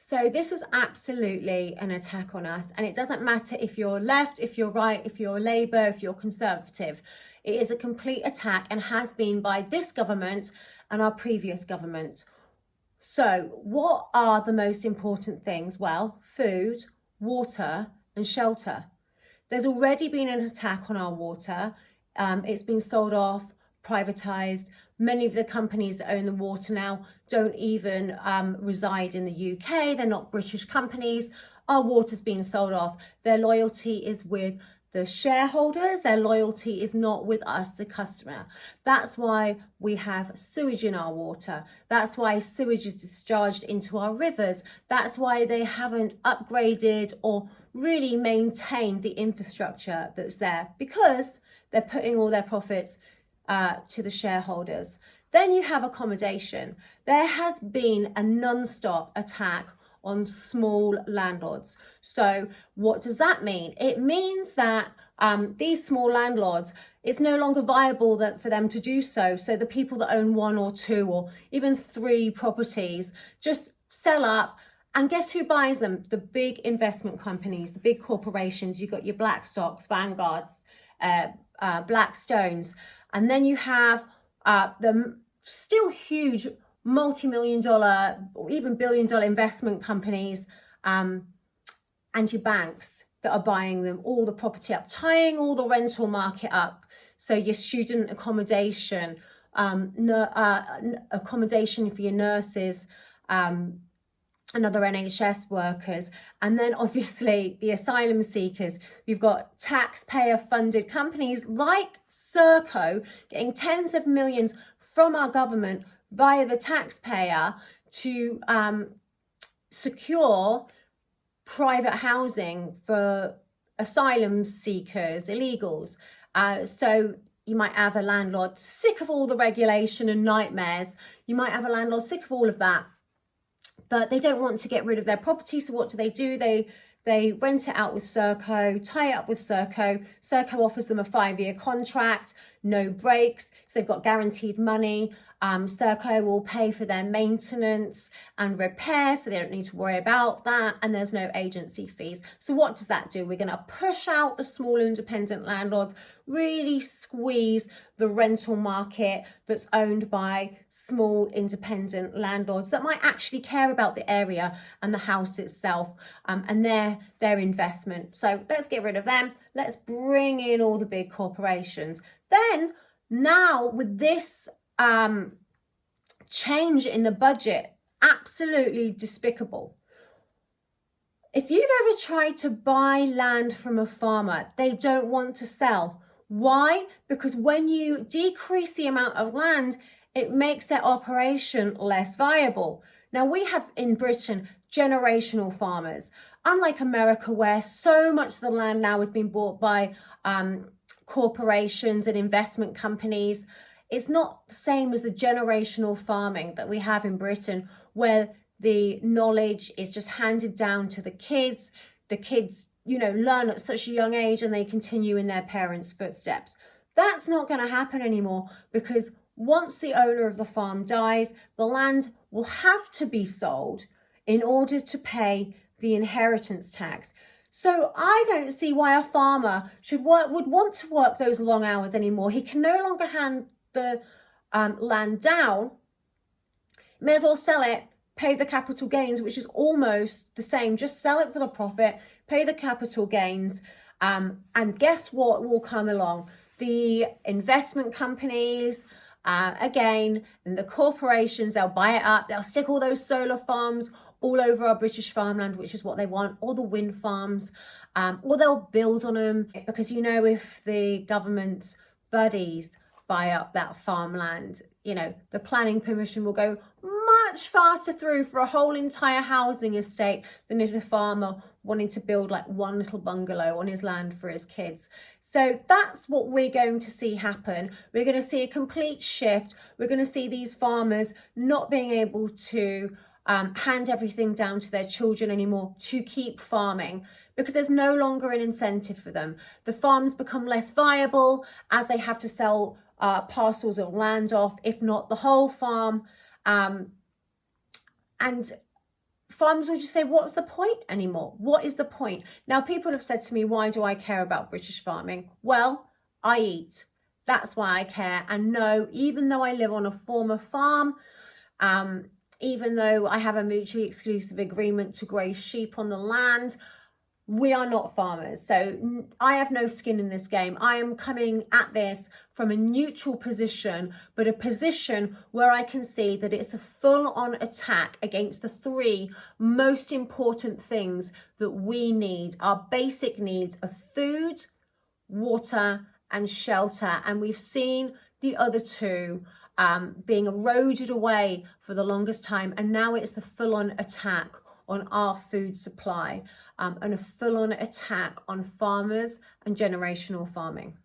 So this is absolutely an attack on us, and it doesn't matter if you're left, if you're right, if you're Labour, if you're Conservative. It is a complete attack and has been by this government and our previous government. So what are the most important things? Well, food, water and shelter. There's already been an attack on our water. It's been sold off, privatized. Many of the companies that own the water now don't even reside in the UK. They're not British companies. Our water's been sold off. Their loyalty is with the shareholders. Their loyalty is not with us, the customer. That's why we have sewage in our water. That's why sewage is discharged into our rivers. That's why they haven't upgraded or really maintained the infrastructure that's there, because they're putting all their profits to the shareholders. Then you have accommodation. There has been a non-stop attack on small landlords. So what does that mean? It means that these small landlords, it's no longer viable for them to do so. So the people that own 1 or 2 or even 3 properties just sell up. And guess who buys them? The big investment companies, the big corporations. You've got your Blackstocks, Vanguards, Blackstones. And then you have the still huge multi-million-dollar or even billion-dollar investment companies and your banks that are buying them, all the property up, tying all the rental market up. So your student accommodation, accommodation for your nurses, and other NHS workers, and then obviously the asylum seekers. You've got taxpayer funded companies like 𝐤𝐴 getting tens of millions from our government via the taxpayer to secure private housing for asylum seekers, illegals. So you might have a landlord sick of all the regulation and nightmares. You might have a landlord sick of all of that, but they don't want to get rid of their property. So what do? They rent it out with 𝐤𝐴, tie it up with 𝐤𝐴. 𝐤𝐴 offers them a 5-year contract, no breaks. So they've got guaranteed money. 𝐤𝐴 will pay for their maintenance and repair, so they don't need to worry about that. And there's no agency fees. So what does that do? We're going to push out the small independent landlords, really squeeze the rental market that's owned by small independent landlords that might actually care about the area and the house itself and their investment. So let's get rid of them. Let's bring in all the big corporations. Then now with this change in the budget, absolutely despicable. If you've ever tried to buy land from a farmer, they don't want to sell. Why? Because when you decrease the amount of land, it makes their operation less viable. Now we have in Britain generational farmers, unlike America where so much of the land now has been bought by corporations and investment companies. It's not the same as the generational farming that we have in Britain, where the knowledge is just handed down to the kids. The kids, learn at such a young age and they continue in their parents' footsteps. That's not going to happen anymore, because once the owner of the farm dies, the land will have to be sold in order to pay the inheritance tax. So I don't see why a farmer would want to work those long hours anymore. He can no longer hand the land down. May as well sell it, pay the capital gains, which is almost the same. Just sell it for the profit, pay the capital gains, and guess what will come along? The investment companies, again, and the corporations, they'll buy it up. They'll stick all those solar farms all over our British farmland, which is what they want, or the wind farms, or they'll build on them, because if the government's buddies buy up that farmland, the planning permission will go much faster through for a whole entire housing estate than if a farmer wanting to build like one little bungalow on his land for his kids. So that's what we're going to see happen. We're going to see a complete shift. We're going to see these farmers not being able to hand everything down to their children anymore to keep farming, because there's no longer an incentive for them. The farms become less viable as they have to sell parcels of land off, if not the whole farm. And farmers will just say, what's the point anymore? What is the point? Now, people have said to me, why do I care about British farming? Well, I eat. That's why I care. And no, even though I live on a former farm, even though I have a mutually exclusive agreement to graze sheep on the land, we are not farmers. So I have no skin in this game. I am coming at this from a neutral position, but a position where I can see that it's a full-on attack against the three most important things that we need, our basic needs of food, water, and shelter. And we've seen the other two being eroded away for the longest time, and now it's the full-on attack on our food supply and a full-on attack on farmers and generational farming.